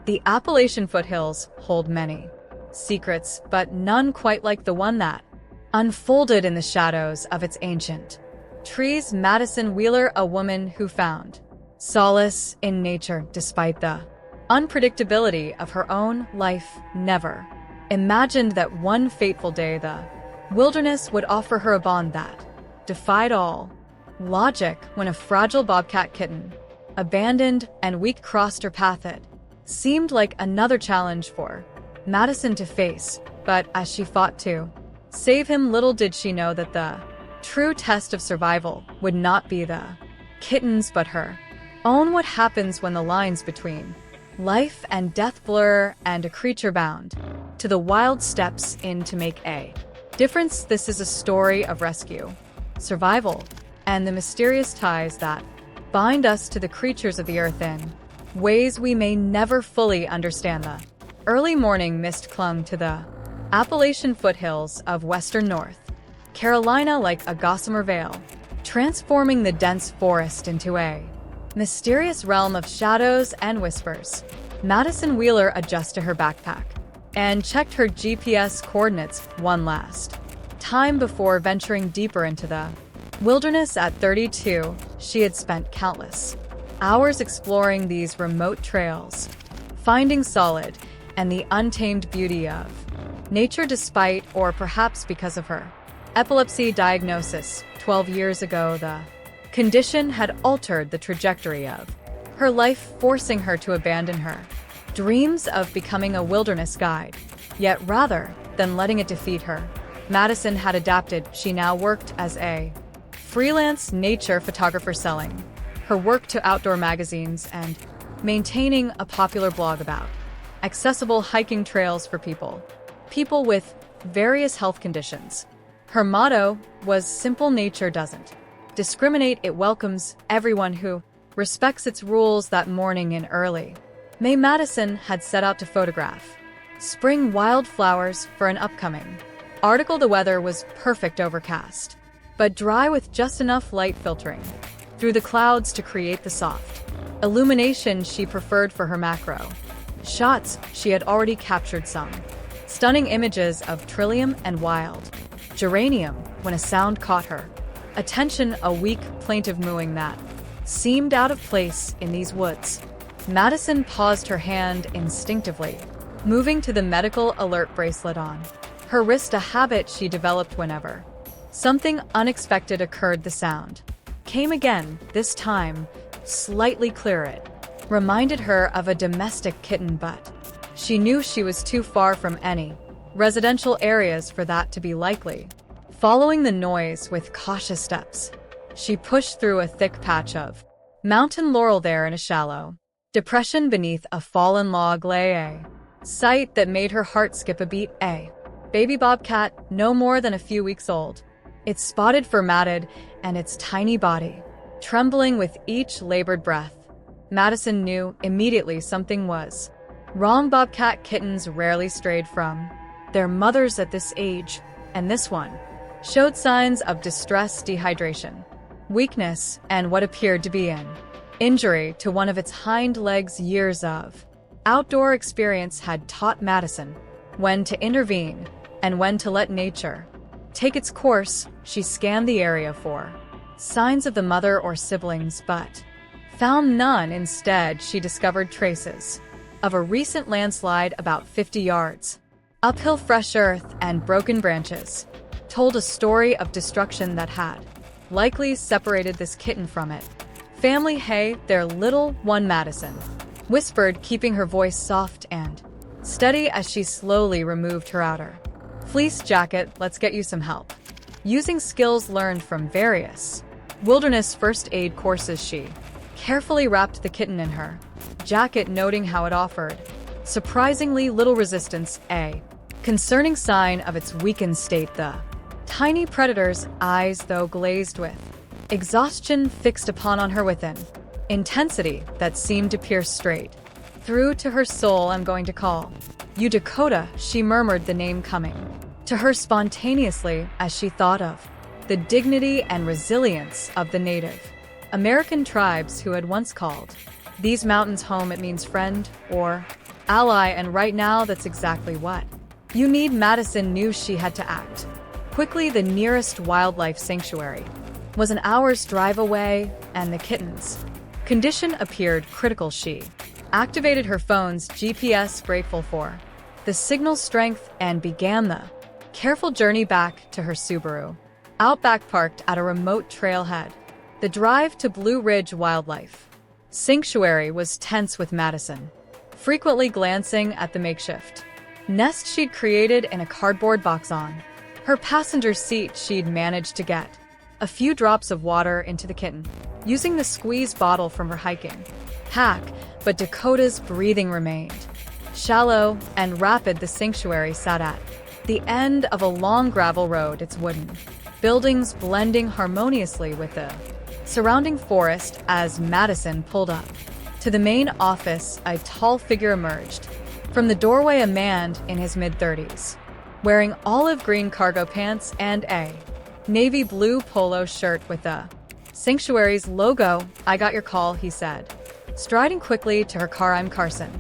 The Appalachian foothills hold many secrets, but none quite like the one that unfolded in the shadows of its ancient trees. Madison Wheeler, a woman who found solace in nature despite the unpredictability of her own life, never imagined that one fateful day the wilderness would offer her a bond that defied all logic. When a fragile bobcat kitten, abandoned and weak, crossed her path, it seemed like another challenge for Madison to face, but as she fought to save him, little did she know that the true test of survival would not be the kitten's but her own. What happens when the lines between life and death blur and a creature bound to the wild steps in to make a difference? This is a story of rescue, survival, and the mysterious ties that bind us to the creatures of the earth in ways we may never fully understand. The early morning mist clung to the Appalachian foothills of western North Carolina like a gossamer veil, transforming the dense forest into a mysterious realm of shadows and whispers. Madison Wheeler adjusted to her backpack and checked her GPS coordinates one last time before venturing deeper into the wilderness. At 32, she had spent countless hours exploring these remote trails, finding solid and the untamed beauty of nature despite, or perhaps because of, her epilepsy diagnosis 12 years ago. The condition had altered the trajectory of her life, forcing her to abandon her dreams of becoming a wilderness guide. Yet rather than letting it defeat her, Madison had adapted. She now worked as a freelance nature photographer, selling her work to outdoor magazines and maintaining a popular blog about accessible hiking trails for people with various health conditions. Her motto was simple: nature doesn't discriminate, it welcomes everyone who respects its rules. That morning in early May, Madison had set out to photograph spring wildflowers for an upcoming article. The weather was perfect, overcast, but dry, with just enough light filtering through the clouds to create the soft illumination she preferred for her macro shots. She had already captured some stunning images of trillium and wild geranium when a sound caught her attention, a weak, plaintive mooing that seemed out of place in these woods. Madison paused, her hand instinctively moving to the medical alert bracelet on her wrist, a habit she developed whenever something unexpected occurred. The sound came again, this time slightly clearer. It reminded her of a domestic kitten, but she knew she was too far from any residential areas for that to be likely. Following the noise with cautious steps, she pushed through a thick patch of mountain laurel. There, in a shallow depression beneath a fallen log, lay a sight that made her heart skip a beat. A baby bobcat, no more than a few weeks old, its spotted fur matted and its tiny body trembling with each labored breath. Madison knew immediately something was wrong. Bobcat kittens rarely strayed from their mothers at this age, and this one showed signs of distress, dehydration, weakness, and what appeared to be an injury to one of its hind legs. Years of outdoor experience had taught Madison when to intervene and when to let nature take its course. She scanned the area for signs of the mother or siblings, but found none. Instead, she discovered traces of a recent landslide about 50 yards uphill. Fresh earth and broken branches told a story of destruction that had likely separated this kitten from it family. Hey, their little one, Madison whispered, keeping her voice soft and steady as she slowly removed her outer fleece jacket. Let's get you some help. Using skills learned from various wilderness first aid courses, she carefully wrapped the kitten in her jacket, noting how it offered surprisingly little resistance, a concerning sign of its weakened state. The tiny predator's eyes, though glazed with exhaustion, fixed upon her with an intensity that seemed to pierce straight through to her soul. I'm going to call you Dakota, she murmured, the name coming to her spontaneously as she thought of the dignity and resilience of the Native American tribes who had once called these mountains home. It means friend or ally, and right now that's exactly what you need. Madison knew she had to act quickly. The nearest wildlife sanctuary was an hour's drive away, and the kitten's condition appeared critical. She activated her phone's GPS, grateful for the signal's strength, and began the careful journey back to her Subaru Outback parked at a remote trailhead. The drive to Blue Ridge Wildlife Sanctuary was tense, with Madison frequently glancing at the makeshift nest she'd created in a cardboard box. On her passenger seat, she'd managed to get a few drops of water into the kitten using the squeeze bottle from her hiking pack, but Dakota's breathing remained shallow and rapid. The sanctuary sat at the end of a long gravel road, its wooden buildings blending harmoniously with the surrounding forest. As Madison pulled up to the main office, a tall figure emerged from the doorway, a man in his mid-30s, wearing olive green cargo pants and a navy blue polo shirt with the sanctuary's logo. "I got your call," he said, striding quickly to her car. "I'm Carson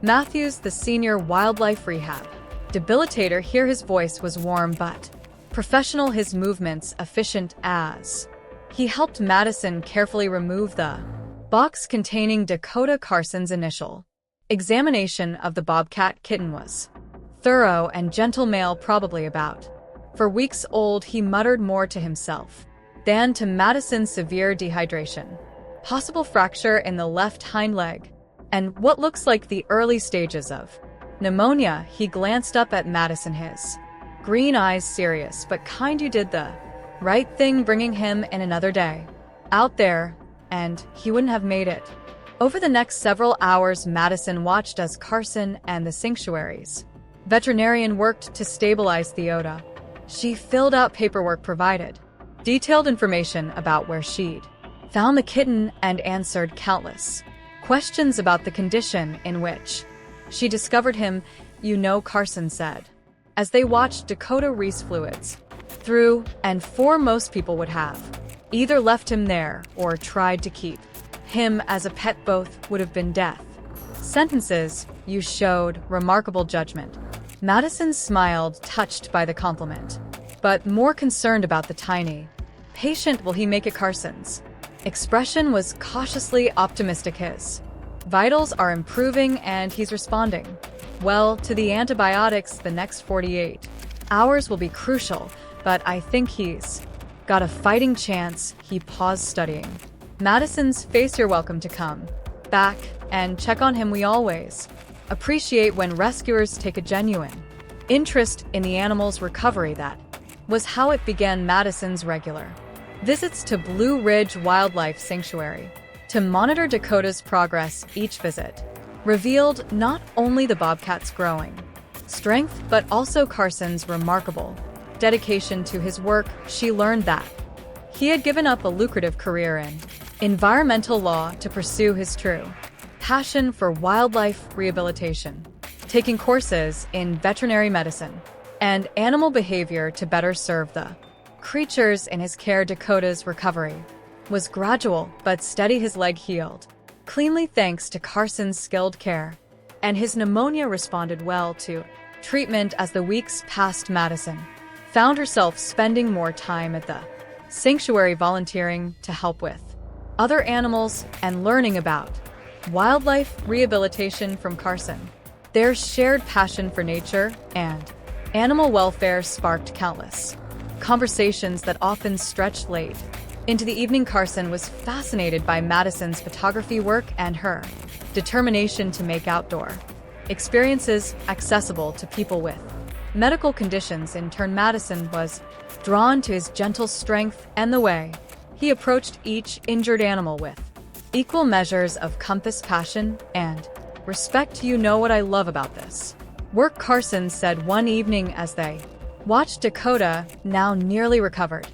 Matthews, the senior wildlife rehab debilitator here." His voice was warm but professional, his movements efficient as he helped Madison carefully remove the box containing Dakota. Carson's initial examination of the Bobcat kitten was thorough and gentle. Male, probably about 4 weeks old. He muttered more to himself than to Madison. Severe dehydration, possible fracture in the left hind leg, and what looks like the early stages of pneumonia. He glanced up at Madison, his green eyes serious but kind. "You did the right thing bringing him in another day out there, and he wouldn't have made it." Over the next several hours, Madison watched as Carson and the sanctuary's veterinarian worked to stabilize Theota. She filled out paperwork, provided detailed information about where she'd found the kitten, and answered countless questions about the condition in which she discovered him. "You know," Carson said, as they watched Dakota release fluids through and for, most people would have either left him there or tried to keep him as a pet. Both would have been death sentences. "You showed remarkable judgment." Madison smiled, touched by the compliment, but more concerned about the tiny patient. "Will he make it?" Carson's expression was cautiously optimistic. "His vitals are improving and he's responding well to the antibiotics. The next 48 hours will be crucial, but I think he's got a fighting chance." He paused, studying Madison's face. "You're welcome to come back and check on him. We always appreciate when rescuers take a genuine interest in the animal's recovery." That was how it began. Madison's regular visits to Blue Ridge Wildlife Sanctuary to monitor Dakota's progress. Each visit revealed not only the Bobcat's growing strength, but also Carson's remarkable dedication to his work. She learned that he had given up a lucrative career in environmental law to pursue his true passion for wildlife rehabilitation, taking courses in veterinary medicine and animal behavior to better serve the creatures in his care. Dakota's recovery was gradual but steady. His leg healed cleanly thanks to Carson's skilled care, and his pneumonia responded well to treatment. As the weeks passed, Madison found herself spending more time at the sanctuary, volunteering to help with other animals and learning about wildlife rehabilitation from Carson. Their shared passion for nature and animal welfare sparked countless conversations that often stretched late into the evening. Carson was fascinated by Madison's photography work and her determination to make outdoor experiences accessible to people with medical conditions. In turn, Madison was drawn to his gentle strength and the way he approached each injured animal with equal measures of compass, passion, and respect. "You know what I love about this work," Carson said one evening as they watched Dakota, now nearly recovered,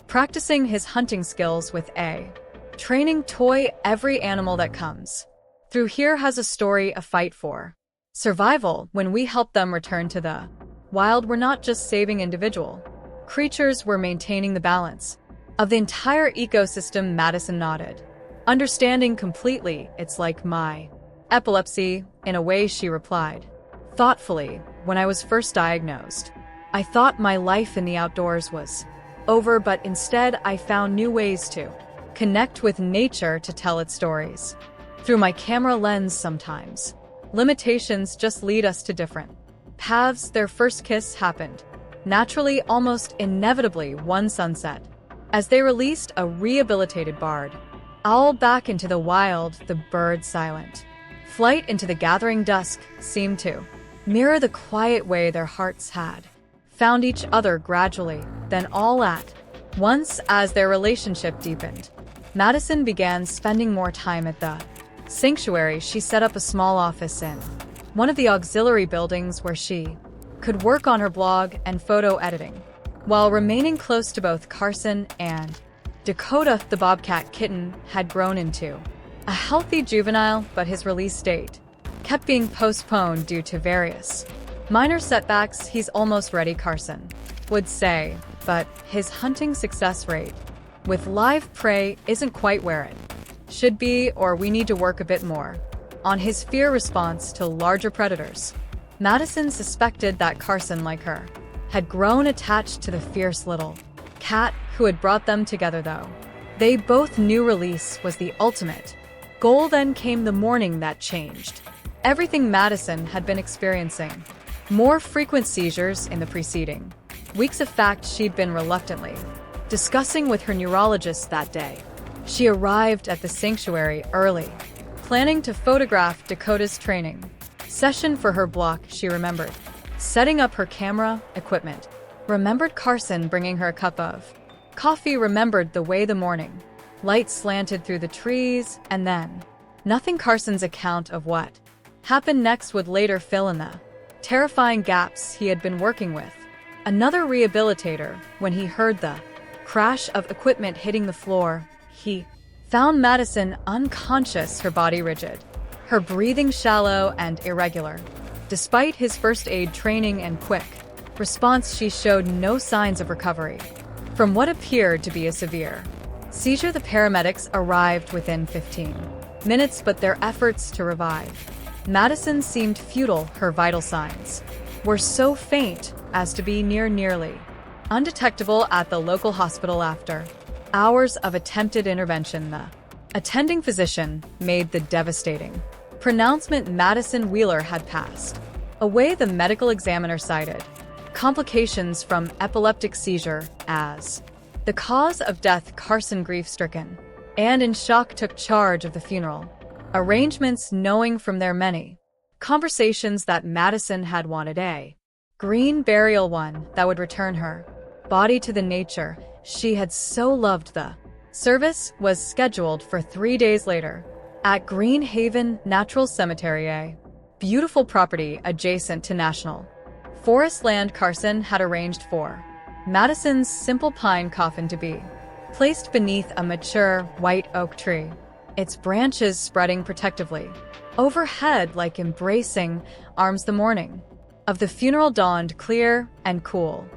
practicing his hunting skills with a training toy. "Every animal that comes through here has a story, a fight for survival. When we help them return to the wild, we're not just saving individual creatures, we're maintaining the balance of the entire ecosystem." Madison nodded, understanding completely. "It's like my Epilepsy, in a way, she replied. Thoughtfully, when I was first diagnosed, I thought my life in the outdoors was over, but instead I found new ways to connect with nature to tell its stories. Through my camera lens sometimes. Limitations just lead us to different paths. Their first kiss happened naturally, almost inevitably, one sunset, as they released a rehabilitated barred owl back into the wild, the bird silent flight into the gathering dusk seemed to mirror the quiet way their hearts had found each other gradually, then all at once. As their relationship deepened, Madison began spending more time at the sanctuary. She set up a small office in one of the auxiliary buildings where she could work on her blog and photo editing, while remaining close to both Carson and Dakota. The Bobcat kitten had grown into a healthy juvenile, but his release date kept being postponed due to various minor setbacks. He's almost ready, Carson would say, but his hunting success rate with live prey isn't quite where it should be, or we need to work a bit more on his fear response to larger predators. Madison suspected that Carson, like her, had grown attached to the fierce little cat who had brought them together, though they both knew release was the ultimate goal. Then came the morning that changed everything. Madison had been experiencing more frequent seizures in the preceding weeks, a fact she'd been reluctantly discussing with her neurologist that day. She arrived at the sanctuary early, planning to photograph Dakota's training session for her blog. She remembered setting up her camera equipment, remembered Carson bringing her a cup of coffee, remembered the way the morning light slanted through the trees, and then nothing. Carson's account of what happened next would later fill in the terrifying gaps he had been working with another rehabilitator. When he heard the crash of equipment hitting the floor, he found Madison unconscious, her body rigid, her breathing shallow and irregular. Despite his first aid training and quick response, she showed no signs of recovery from what appeared to be a severe seizure. The paramedics arrived within 15 minutes, but their efforts to revive Madison seemed futile. Her vital signs were so faint as to be nearly undetectable at the local hospital. After hours of attempted intervention, the attending physician made the devastating pronouncement Madison Wheeler had passed away. The medical examiner cited complications from epileptic seizure as the cause of death. Carson, grief-stricken and in shock, took charge of the funeral arrangements, knowing from their many conversations that Madison had wanted a green burial, one that would return her body to the nature she had so loved. The service was scheduled for 3 days later at Green Haven Natural Cemetery, a beautiful property adjacent to National Forest land. Carson had arranged for Madison's simple pine coffin to be placed beneath a mature white oak tree, its branches spreading protectively overhead like embracing arms. The morning of the funeral dawned clear and cool,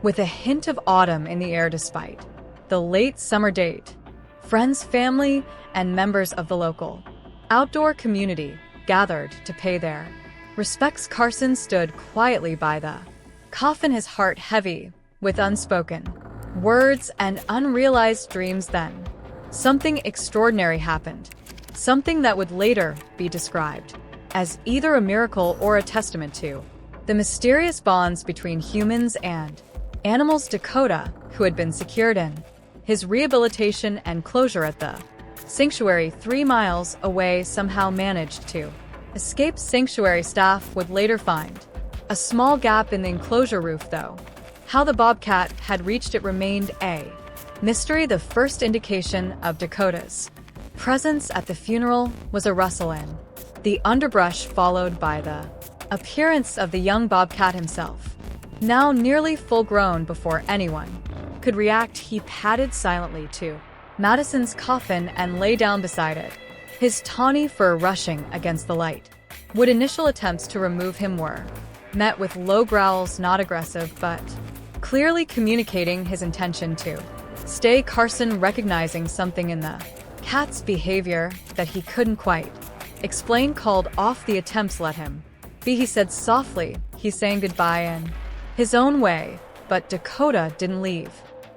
with a hint of autumn in the air. Despite the late summer date, friends, family, and members of the local outdoor community gathered to pay their respects. Carson stood quietly by the coffin, his heart heavy with unspoken words and unrealized dreams. Then something extraordinary happened, something that would later be described as either a miracle or a testament to the mysterious bonds between humans and animals. Dakota, who had been secured in his rehabilitation and closure at the sanctuary 3 miles away, somehow managed to escape. Sanctuary staff would later find a small gap in the enclosure roof, though how the Bobcat had reached it remained a mystery. The first indication of Dakota's presence at the funeral was a rustle in the underbrush, followed by the appearance of the young Bobcat himself, now nearly full-grown. Before anyone could react, he padded silently to Madison's coffin and lay down beside it, his tawny fur rushing against the light. Would initial attempts to remove him were met with low growls, not aggressive but clearly communicating his intention to stay. Carson, recognizing something in the cat's behavior that he couldn't quite Explain called off the attempts let him be, he said softly. He's saying goodbye in his own way, but Dakota didn't leave.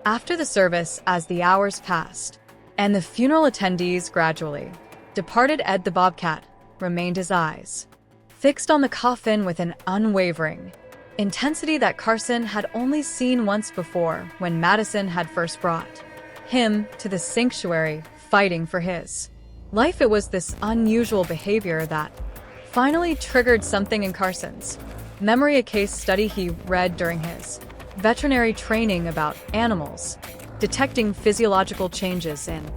After the service, as the hours passed, and the funeral attendees gradually departed, Ed the Bobcat remained, his eyes fixed on the coffin with an unwavering intensity that Carson had only seen once before when Madison had first brought him to the sanctuary fighting for his life. It was this unusual behavior that finally triggered something in Carson's memory, a case study he read during his veterinary training about animals detecting physiological changes in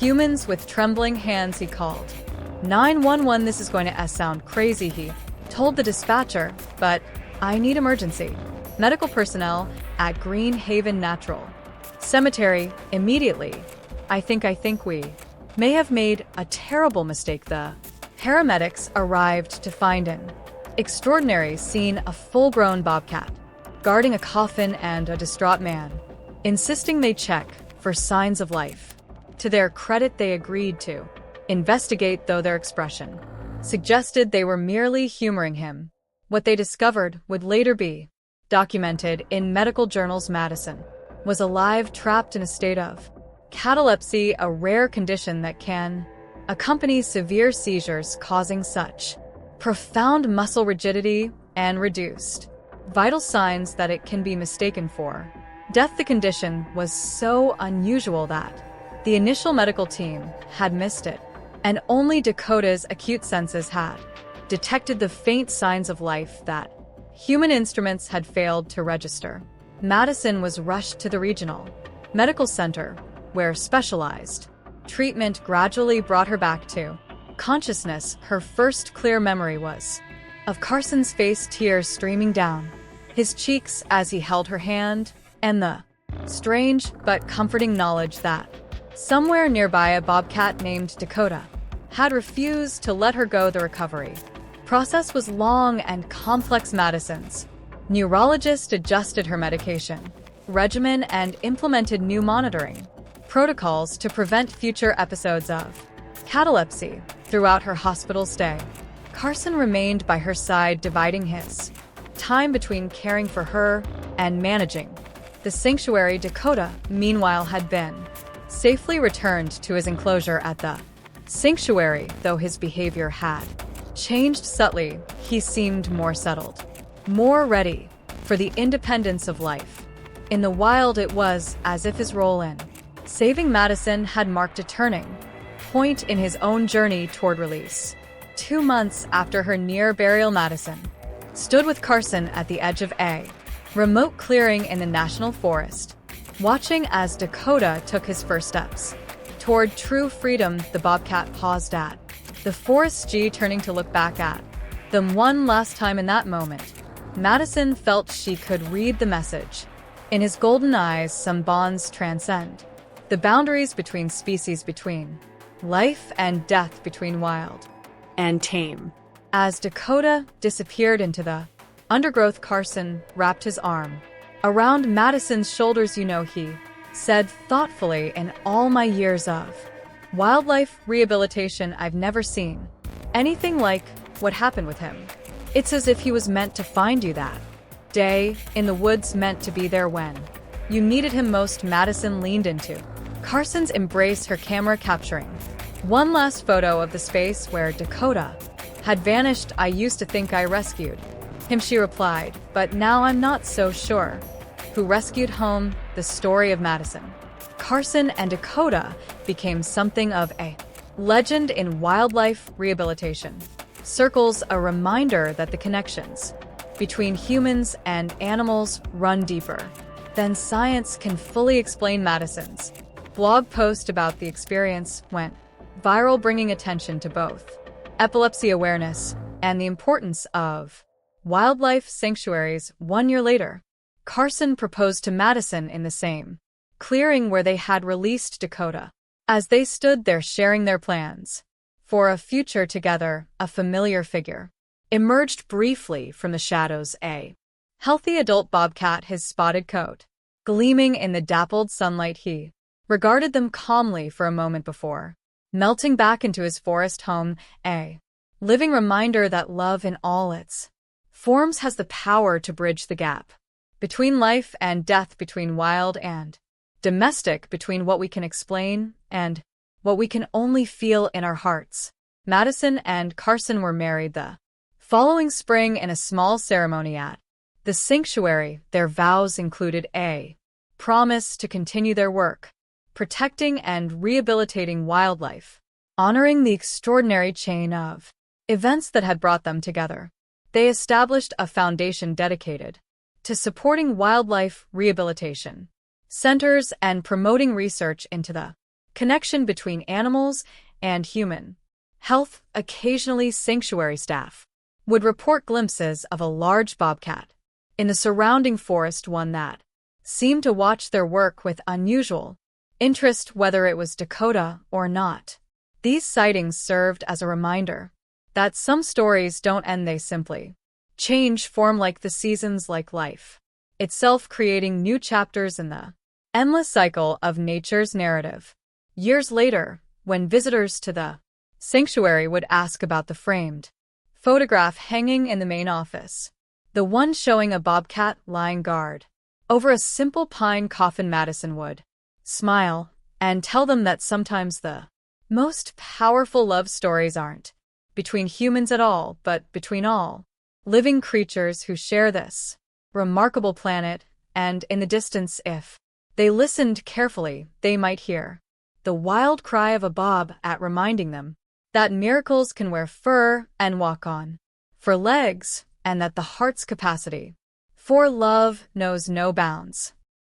humans. With trembling hands, he called 911. This is going to sound crazy, he told the dispatcher, but I need emergency medical personnel at Green Haven Natural Cemetery immediately. I think we may have made a terrible mistake. The paramedics arrived to find an extraordinary scene: a full-grown bobcat guarding a coffin and a distraught man insisting they check for signs of life. To their credit, they agreed to investigate, though their expression suggested they were merely humoring him. What they discovered would later be documented in medical journals. Madison was alive, trapped in a state of catalepsy, a rare condition that can accompany severe seizures, causing such profound muscle rigidity and reduced vital signs that it can be mistaken for death. The condition was so unusual that the initial medical team had missed it, and only Dakota's acute senses had detected the faint signs of life that human instruments had failed to register. Madison was rushed to the regional medical center, where specialized treatment gradually brought her back to consciousness. Her first clear memory was of Carson's face, tears streaming down his cheeks as he held her hand, and the strange but comforting knowledge that somewhere nearby a bobcat named Dakota had refused to let her go. The recovery process was long and complex. Madison's neurologist adjusted her medication regimen and implemented new monitoring protocols to prevent future episodes of catalepsy. Throughout her hospital stay, Carson remained by her side, dividing his time between caring for her and managing the sanctuary. Dakota, meanwhile, had been safely returned to his enclosure at the sanctuary. Though his behavior had changed subtly, he seemed more settled, more ready for the independence of life in the wild. It was as if his role in saving Madison had marked a turning point in his own journey toward release. 2 months after her near burial, Madison stood with Carson at the edge of a remote clearing in the national forest, watching as Dakota took his first steps toward true freedom. The bobcat paused at the forest's edge, turning to look back at them one last time. In that moment, Madison felt she could read the message in his golden eyes. Some bonds transcend the boundaries between species, between life and death, between wild and tame. As Dakota disappeared into the undergrowth, Carson wrapped his arm around Madison's shoulders. You know, he said thoughtfully, in all my years of wildlife rehabilitation, I've never seen anything like what happened with him. It's as if he was meant to find you that day in the woods, meant to be there when you needed him most. Madison leaned into Carson's embrace, her camera capturing one last photo of the space where Dakota had vanished. I used to think I rescued him, she replied, but now I'm not so sure. Who rescued home? The story of Madison, Carson, and Dakota became something of a legend in wildlife rehabilitation circles, a reminder that the connections between humans and animals run deeper than science can fully explain. Madison's blog post about the experience went viral, bringing attention to both epilepsy awareness and the importance of wildlife sanctuaries. 1 year later, Carson proposed to Madison in the same clearing where they had released Dakota. As they stood there sharing their plans for a future together, a familiar figure emerged briefly from the shadows, a healthy adult bobcat, his spotted coat gleaming in the dappled sunlight. He regarded them calmly for a moment before melting back into his forest home, a living reminder that love in all its forms has the power to bridge the gap between life and death, between wild and domestic, between what we can explain and what we can only feel in our hearts. Madison and Carson were married the following spring in a small ceremony at the sanctuary. Their vows included a promise to continue their work, protecting and rehabilitating wildlife, honoring the extraordinary chain of events that had brought them together. They established a foundation dedicated to supporting wildlife rehabilitation centers and promoting research into the connection between animals and human health. Occasionally, sanctuary staff would report glimpses of a large bobcat in the surrounding forest, one that seemed to watch their work with unusual interest, whether it was Dakota or not. These sightings served as a reminder that some stories don't end, they simply change form, like the seasons, like life itself, creating new chapters in the endless cycle of nature's narrative. Years later, when visitors to the sanctuary would ask about the framed photograph hanging in the main office, the one showing a bobcat lying guard over a simple pine coffin, Madison would smile and tell them that sometimes the most powerful love stories aren't between humans at all, but between all living creatures who share this remarkable planet. And in the distance, if they listened carefully, they might hear the wild cry of a bobcat, reminding them that miracles can wear fur and walk on 4 legs, and that the heart's capacity for love knows no bounds.